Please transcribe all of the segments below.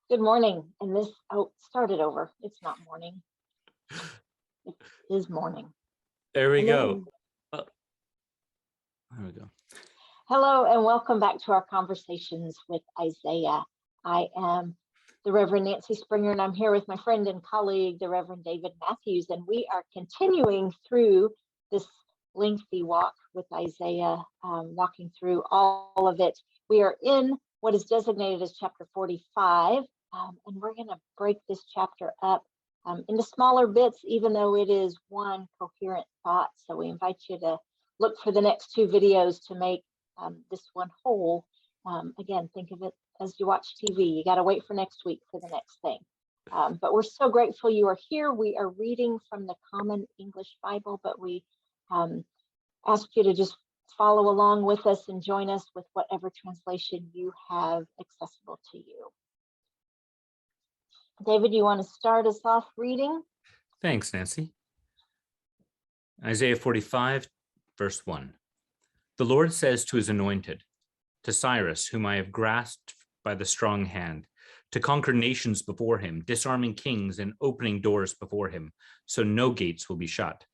Good morning. And this, start it over. It's not morning. It is morning. There we go. Hello. Oh, there we go. Hello, and welcome back to our conversations with Isaiah. I am the Reverend Nancy Springer, and I'm here with my friend and colleague, the Reverend David Matthews, and we are continuing through this lengthy walk with Isaiah, walking through all of it. We are in what is designated as chapter 45, and we're going to break this chapter up into smaller bits, even though it is one coherent thought. So we invite you to look for the next two videos to make this one whole. Again, think of it as you watch TV. You got to wait for next week for the next thing. But we're so grateful you are here. We are reading from the Common English Bible, but we ask you to just follow along with us and join us with whatever translation you have accessible to you. David, you want to start us off reading? Thanks, Nancy. Isaiah 45, verse 1. The Lord says to his anointed, to Cyrus, whom I have grasped by the strong hand, to conquer nations before him, disarming kings and opening doors before him, so no gates will be shut.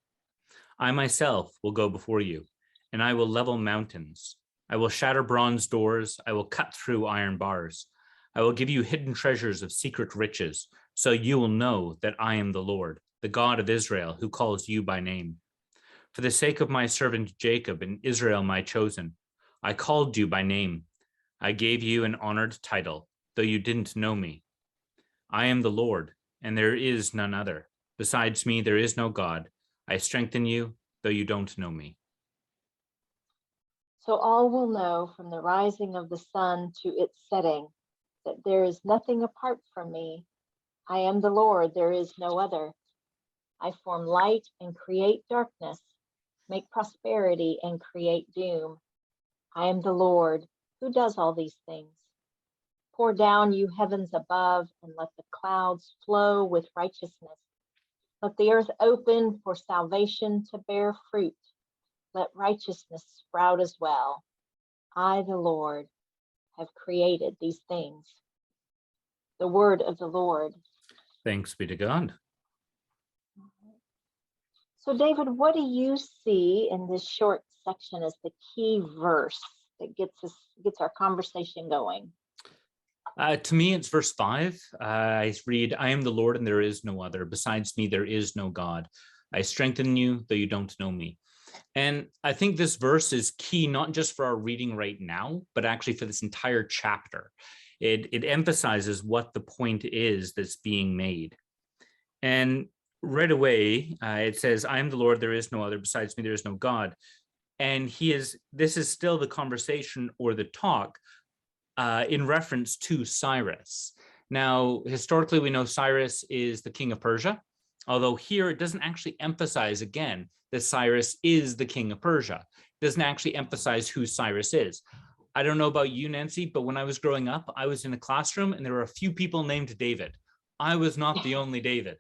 I myself will go before you, and I will level mountains. I will shatter bronze doors. I will cut through iron bars. I will give you hidden treasures of secret riches, so you will know that I am the Lord, the God of Israel, who calls you by name. For the sake of my servant Jacob and Israel, my chosen, I called you by name. I gave you an honored title, though you didn't know me. I am the Lord, and there is none other. Besides me, there is no God. I strengthen you, though you don't know me. So all will know from the rising of the sun to its setting that there is nothing apart from me. I am the Lord, there is no other. I form light and create darkness, make prosperity and create doom. I am the Lord who does all these things. Pour down, you heavens above, and let the clouds flow with righteousness. Let the earth open for salvation to bear fruit. Let righteousness sprout as well. I, the Lord, have created these things. The word of the Lord. Thanks be to God. So, David, what do you see in this short section as the key verse that gets our conversation going? To me, it's verse 5. I read, I am the Lord and there is no other. Besides me, there is no God. I strengthen you, though you don't know me. And I think this verse is key, not just for our reading right now, but actually for this entire chapter. It emphasizes what the point is that's being made. And right away, it says, I am the Lord, there is no other. Besides me, there is no God. And this is still the conversation or the talk in reference to Cyrus. Now, historically, we know Cyrus is the king of Persia, although here it doesn't actually emphasize, again, that Cyrus is the king of Persia. It doesn't actually emphasize who Cyrus is. I don't know about you, Nancy, but when I was growing up, I was in a classroom and there were a few people named David. I was not the only David.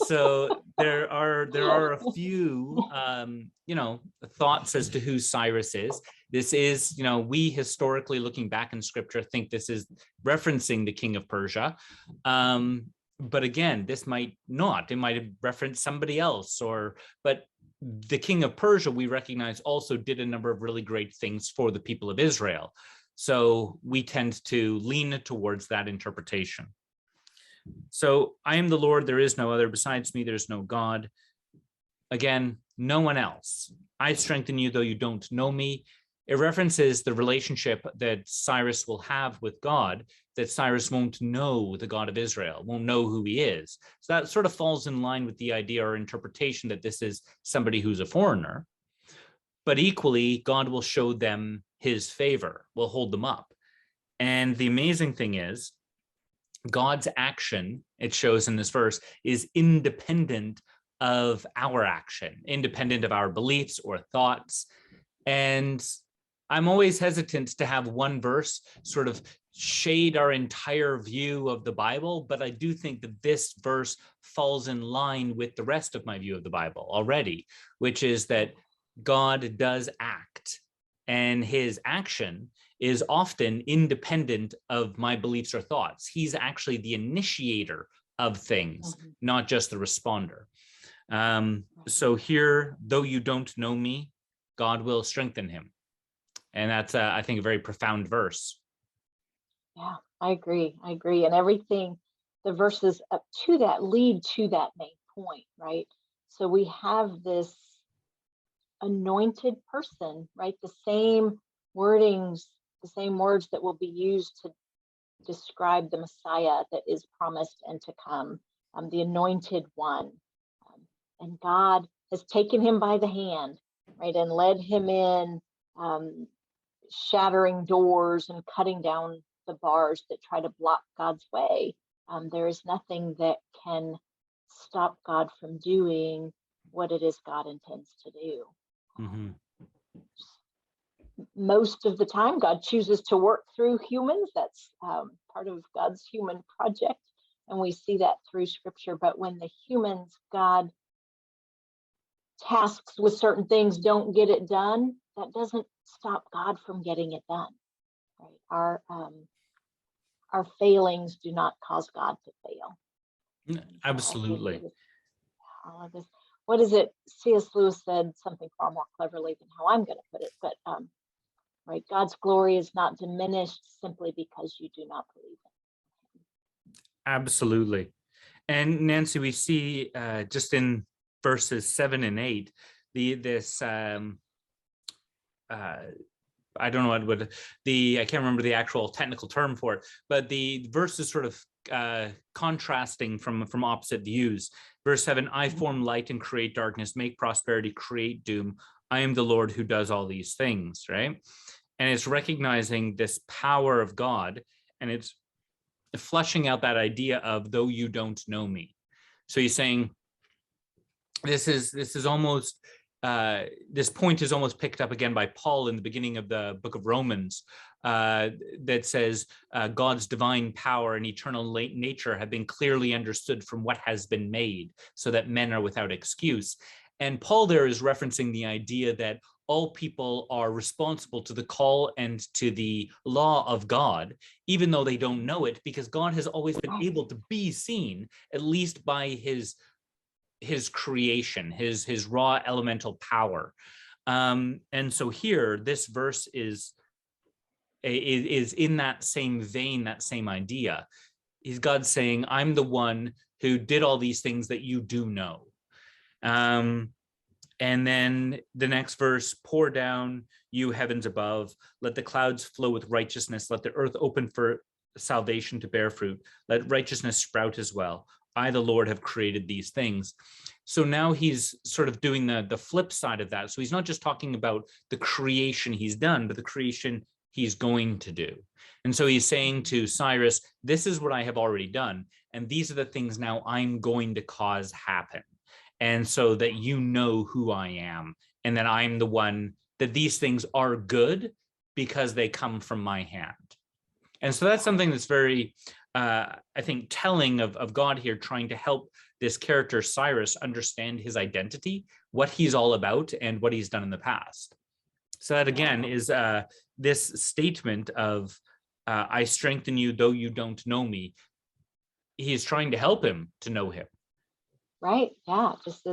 So there are a few, thoughts as to who Cyrus is. This is, we historically looking back in scripture think this is referencing the king of Persia. But again, this might not. It might have referenced somebody else, but the king of Persia, we recognize, also did a number of really great things for the people of Israel. So we tend to lean towards that interpretation. So I am the Lord, there is no other. Besides me, there's no God. Again, no one else. I strengthen you, though you don't know me. It references the relationship that Cyrus will have with God, that Cyrus won't know the God of Israel, won't know who he is. So that sort of falls in line with the idea or interpretation that this is somebody who's a foreigner. But equally, God will show them his favor, will hold them up. And the amazing thing is, God's action, it shows in this verse, is independent of our action, independent of our beliefs or thoughts. And I'm always hesitant to have one verse sort of shade our entire view of the Bible, but I do think that this verse falls in line with the rest of my view of the Bible already, which is that God does act, and his action is often independent of my beliefs or thoughts. He's actually the initiator of things, not just the responder. So here, though you don't know me, God will strengthen him. And that's, I think, a very profound verse. Yeah, I agree. And everything, the verses up to that lead to that main point, right? So we have this anointed person, right? The same wordings, the same words that will be used to describe the Messiah that is promised and to come, the anointed one. And God has taken him by the hand, right, and led him in, shattering doors and cutting down the bars that try to block God's way. There is nothing that can stop God from doing what it is God intends to do. Most of the time, God chooses to work through humans. That's part of God's human project. And we see that through scripture. But when the humans God tasks with certain things don't get it done, that doesn't stop God from getting it done. Right? Our failings do not cause God to fail. Absolutely. All of this. What is it? C.S. Lewis said something far more cleverly than how I'm going to put it, but right, God's glory is not diminished simply because you do not believe in him. Absolutely. And Nancy, we see just in verses 7 and 8, I don't know what would I can't remember the actual technical term for it, but the verse is sort of contrasting from opposite views. Verse 7, I form light and create darkness, make prosperity, create doom. I am the Lord who does all these things, right? And it's recognizing this power of God, and it's fleshing out that idea of though you don't know me. So he's saying this is almost this point is almost picked up again by Paul in the beginning of the book of Romans, that says God's divine power and eternal nature have been clearly understood from what has been made, so that men are without excuse. And Paul there is referencing the idea that all people are responsible to the call and to the law of God, even though they don't know it, because God has always been able to be seen, at least by his creation, his raw elemental power. And so here, this verse is in that same vein, that same idea. Is God saying, I'm the one who did all these things that you do know. And then the next verse, pour down, you heavens above, let the clouds flow with righteousness, let the earth open for salvation to bear fruit, let righteousness sprout as well. I, the Lord, have created these things. So now he's sort of doing the flip side of that. So he's not just talking about the creation he's done, but the creation he's going to do. And so he's saying to Cyrus, this is what I have already done, and these are the things now I'm going to cause happen. And so that you know who I am, and that I'm the one, that these things are good because they come from my hand. And so that's something that's very, I think, telling of God here, trying to help this character Cyrus understand his identity, what he's all about, and what he's done in the past. So that again is this statement of, I strengthen you though you don't know me. He's trying to help him to know him. Right. Yeah. This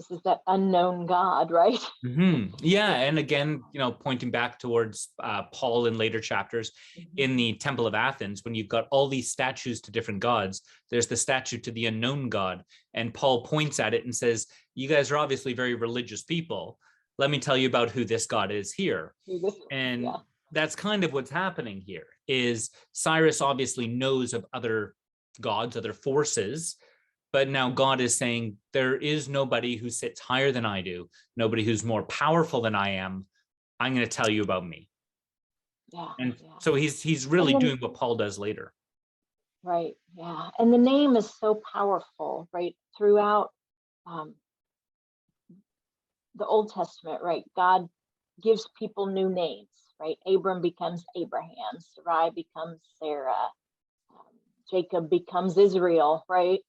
is that unknown God, right? Yeah. And again, pointing back towards Paul in later chapters in the Temple of Athens, when you've got all these statues to different gods, there's the statue to the unknown God. And Paul points at it and says, you guys are obviously very religious people. Let me tell you about who this God is here. And that's kind of what's happening here, is Cyrus obviously knows of other gods, other forces, but now God is saying there is nobody who sits higher than I do, nobody who's more powerful than I am. I'm going to tell you about me. So he's really doing what Paul does later. Right. Yeah. And the name is so powerful, right? Throughout the Old Testament, right? God gives people new names, right? Abram becomes Abraham, Sarai becomes Sarah, Jacob becomes Israel, right?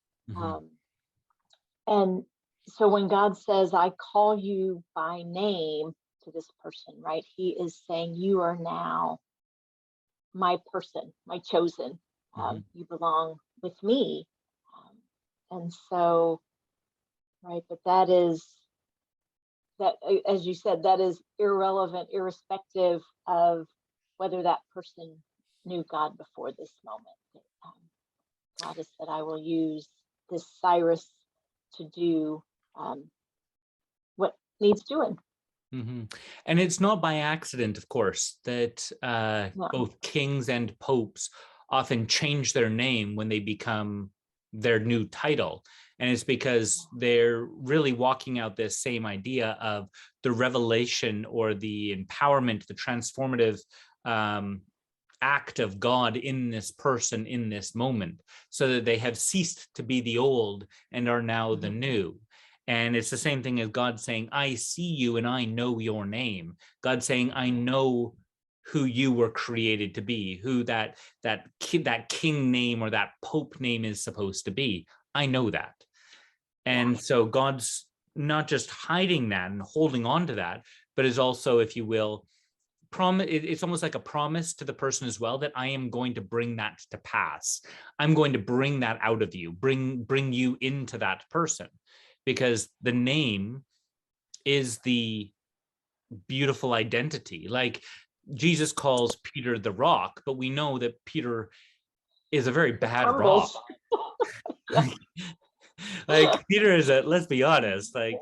And so when God says, I call you by name, to this person, right? He is saying, you are now my person, my chosen. You belong with me. And so, right, but that is, that, as you said, that is irrelevant, irrespective of whether that person knew God before this moment. God has said, I will use this Cyrus to do what needs doing. And it's not by accident, of course, that No. both kings and popes often change their name when they become their new title. And it's because they're really walking out this same idea of the revelation or the empowerment, the transformative act of God in this person in this moment, so that they have ceased to be the old and are now the new. And it's the same thing as God saying, I see you and I know your name. God saying, I know who you were created to be, who that king name or that pope name is supposed to be. I know that. And so God's not just hiding that and holding on to that, but is also, if you will, it's almost like a promise to the person as well, that I am going to bring that to pass. I'm going to bring that out of you, bring you into that person, because the name is the beautiful identity. Like Jesus calls Peter the rock, but we know that Peter is a very bad rock. Like Peter is let's be honest, like,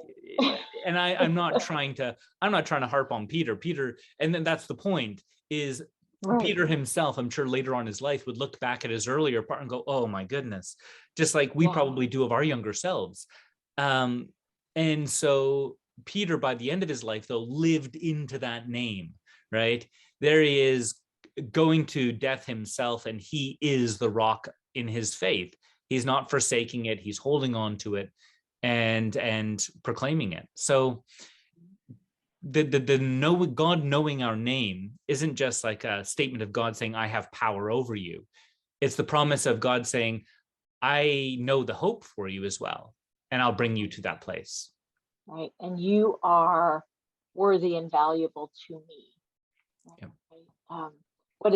and I'm not trying to harp on Peter, and then that's the point, is right. Peter himself, I'm sure later on in his life, would look back at his earlier part and go, oh my goodness, just like we probably do of our younger selves. And so Peter, by the end of his life, though, lived into that name, right? There he is, going to death himself, and he is the rock in his faith. He's not forsaking it. He's holding on to it and proclaiming it. So God knowing our name isn't just like a statement of God saying, I have power over you. It's the promise of God saying, I know the hope for you as well, and I'll bring you to that place. Right. And you are worthy and valuable to me. Right? Yep.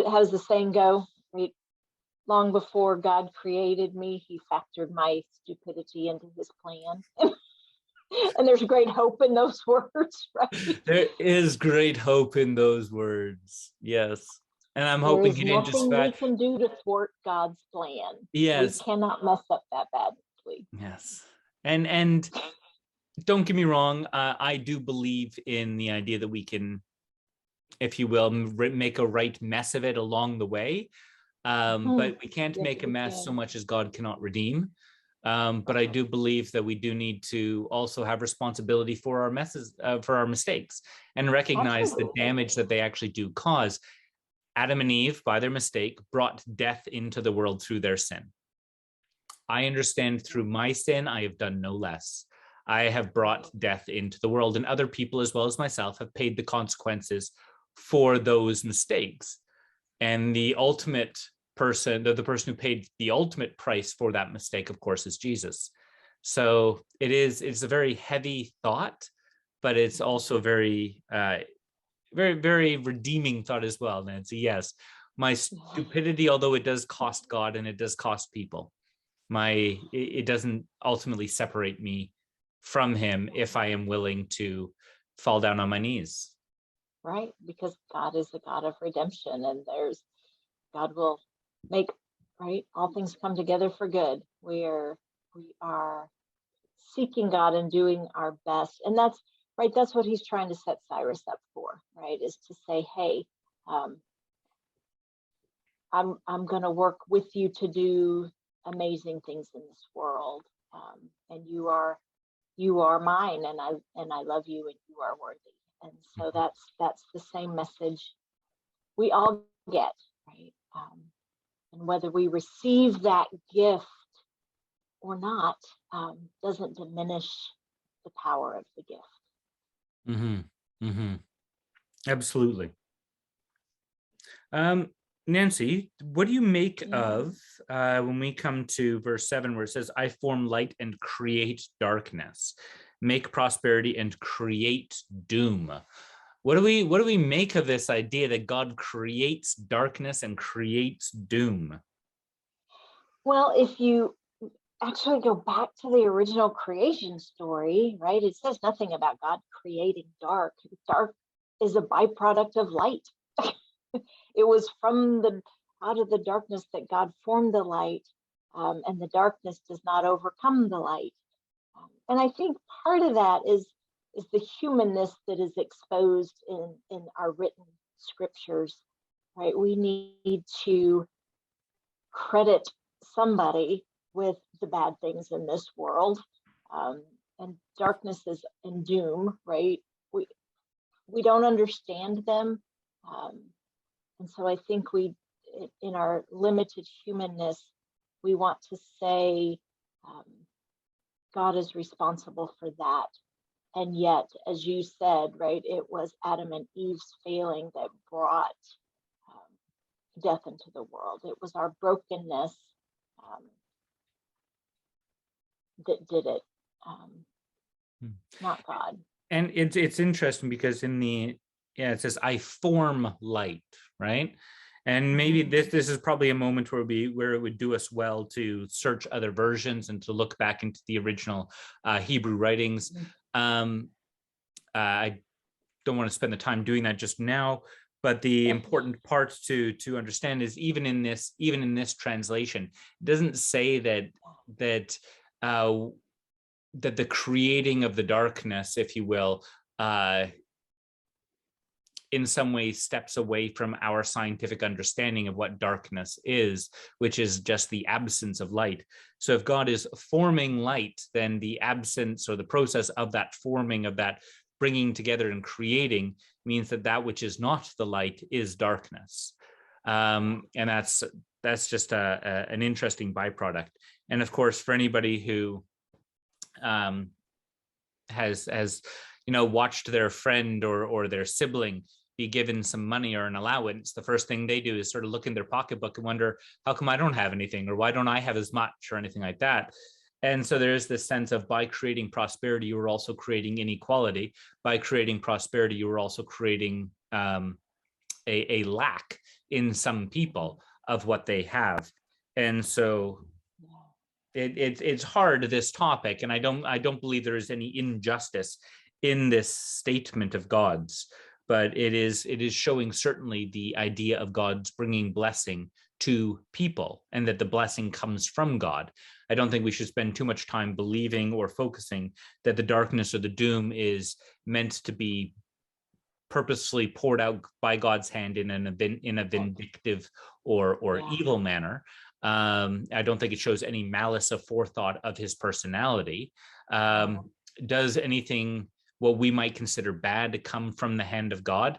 How does the saying go? Right? Long before God created me, he factored my stupidity into his plan. And there's great hope in those words, right? There is great hope in those words. Yes. And I'm hoping he didn't just... Nothing we can do to thwart God's plan. Yes. We cannot mess up that badly. Yes. And don't get me wrong, I do believe in the idea that we can, if you will, make a right mess of it along the way. But we can't make a mess so much as God cannot redeem. But I do believe that we do need to also have responsibility for our messes, for our mistakes, and recognize the damage that they actually do cause. Adam and Eve, by their mistake, brought death into the world through their sin. I understand through my sin, I have done no less. I have brought death into the world, and other people as well as myself have paid the consequences for those mistakes. And the ultimate person, the person who paid the ultimate price for that mistake, of course, is Jesus. So it's a very heavy thought, but it's also very, very redeeming thought as well, Nancy. Yes, my stupidity, although it does cost God and it does cost people, it doesn't ultimately separate me from him if I am willing to fall down on my knees. Right, because God is the God of redemption, and God will make, right, all things come together for good. We are seeking God and doing our best, and that's right. That's what he's trying to set Cyrus up for, right? Is to say, hey, I'm going to work with you to do amazing things in this world, and you are mine, and I love you, and you are worthy. And so that's the same message we all get, right? And whether we receive that gift or not, doesn't diminish the power of the gift. Absolutely. Nancy, what do you make of when we come to verse 7, where it says, I form light and create darkness, make prosperity and create doom? what do we make of this idea that God creates darkness and creates doom? Well, if you actually go back to the original creation story, right, it says nothing about God creating dark. Dark is a byproduct of light. It was from the out of the darkness that God formed the light, and the darkness does not overcome the light. And I think part of that is the humanness that is exposed in our written scriptures, right? We need to credit somebody with the bad things in this world, and darkness is and doom, right? We don't understand them, and so I think in our limited humanness, we want to say God is responsible for that. And yet, as you said, right, it was Adam and Eve's failing that brought death into the world. It was our brokenness that did it, not God. And it's interesting because it says, I form light, right? And maybe this is probably a moment where it would do us well to search other versions and to look back into the original Hebrew writings. I don't want to spend the time doing that just now, but the important part to understand is even in this translation, it doesn't say that the creating of the darkness, if you will, in some ways steps away from our scientific understanding of what darkness is, which is just the absence of light. So if God is forming light, then the absence or the process of that forming, of that bringing together and creating, means that which is not the light is darkness. And that's just an interesting byproduct. And of course, for anybody who has watched their friend or their sibling be given some money or an allowance, the first thing they do is sort of look in their pocketbook and wonder, how come I don't have anything, or why don't I have as much, or anything like that. And so there is this sense of, by creating prosperity, you are also creating inequality. By creating prosperity, you are also creating a lack in some people of what they have. And so it's hard, this topic, and I don't believe there is any injustice in this statement of God's, but it is showing certainly the idea of God's bringing blessing to people, and that the blessing comes from God. I don't think we should spend too much time believing or focusing that the darkness or the doom is meant to be purposely poured out by God's hand in a vindictive or evil manner. I don't think it shows any malice of forethought of his personality. Does anything what we might consider bad to come from the hand of God?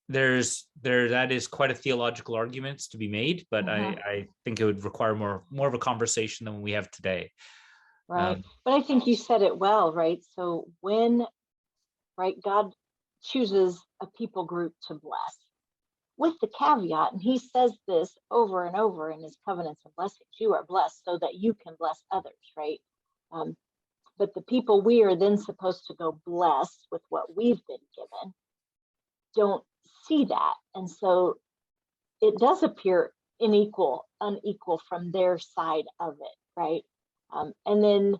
That is quite a theological argument to be made, but I think it would require more of a conversation than we have today. Right. But I think you said it well, right? So when, right, God chooses a people group to bless, with the caveat, and he says this over and over in his covenants and blessings, you are blessed so that you can bless others, right? But the people we are then supposed to go bless with what we've been given don't see that. And so it does appear unequal from their side of it, right? And then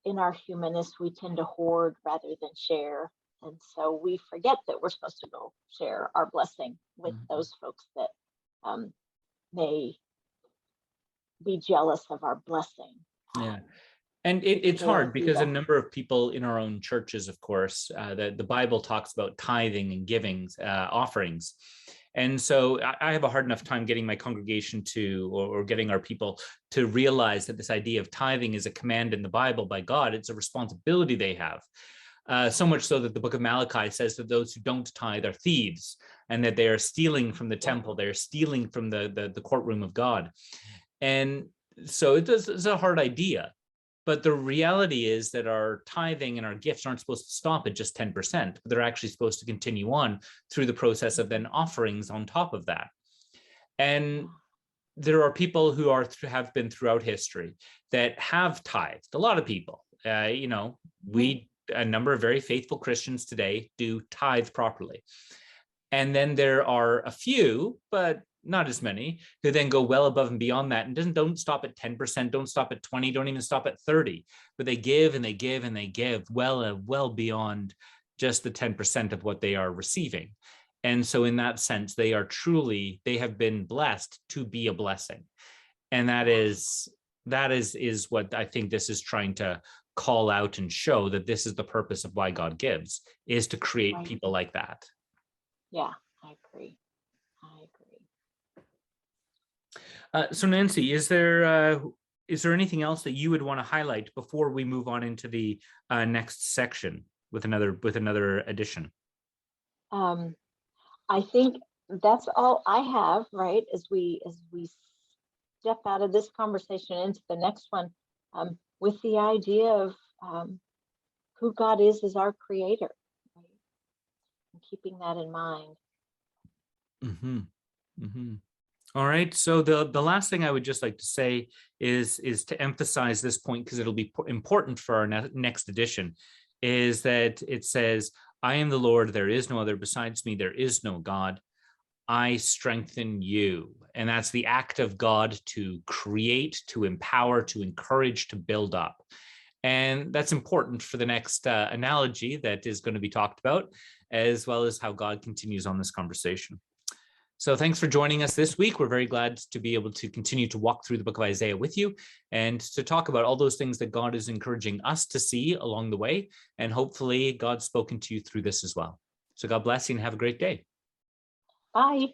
in our humanness, we tend to hoard rather than share. And so we forget that we're supposed to go share our blessing with those folks that may be jealous of our blessing. Yeah. And it's hard because a number of people in our own churches, of course, the Bible talks about tithing and givings, offerings. And so I have a hard enough time getting my congregation or getting our people to realize that this idea of tithing is a command in the Bible by God. It's a responsibility they have. So much so that the book of Malachi says that those who don't tithe are thieves, and that they are stealing from the temple. They're stealing from the courtroom of God. And so it's a hard idea. But the reality is that our tithing and our gifts aren't supposed to stop at just 10%. But they're actually supposed to continue on through the process of then offerings on top of that. And there are people who have been throughout history that have tithed. A lot of people, we a number of very faithful Christians today do tithe properly. And then there are a few, but not as many, who then go well above and beyond that and don't stop at 10%, don't stop at 20, don't even stop at 30, but they give and they give and they give well beyond just the 10% of what they are receiving. And so in that sense, they have been blessed to be a blessing. And that is what I think this is trying to call out and show, that this is the purpose of why God gives, is to create people like that. Yeah, I agree. So Nancy, is there anything else that you would want to highlight before we move on into the next section with another edition? I think that's all I have, right? As we step out of this conversation into the next one, with the idea of who God is as our creator, right? And keeping that in mind. Mm-hmm. Mm-hmm. All right. So the last thing I would just like to say is to emphasize this point, because it'll be important for our next edition, is that it says, I am the Lord, there is no other besides me, there is no God. I strengthen you. And that's the act of God to create, to empower, to encourage, to build up. And that's important for the next analogy that is going to be talked about, as well as how God continues on this conversation. So thanks for joining us this week. We're very glad to be able to continue to walk through the book of Isaiah with you and to talk about all those things that God is encouraging us to see along the way. And hopefully God's spoken to you through this as well. So God bless you and have a great day. Bye.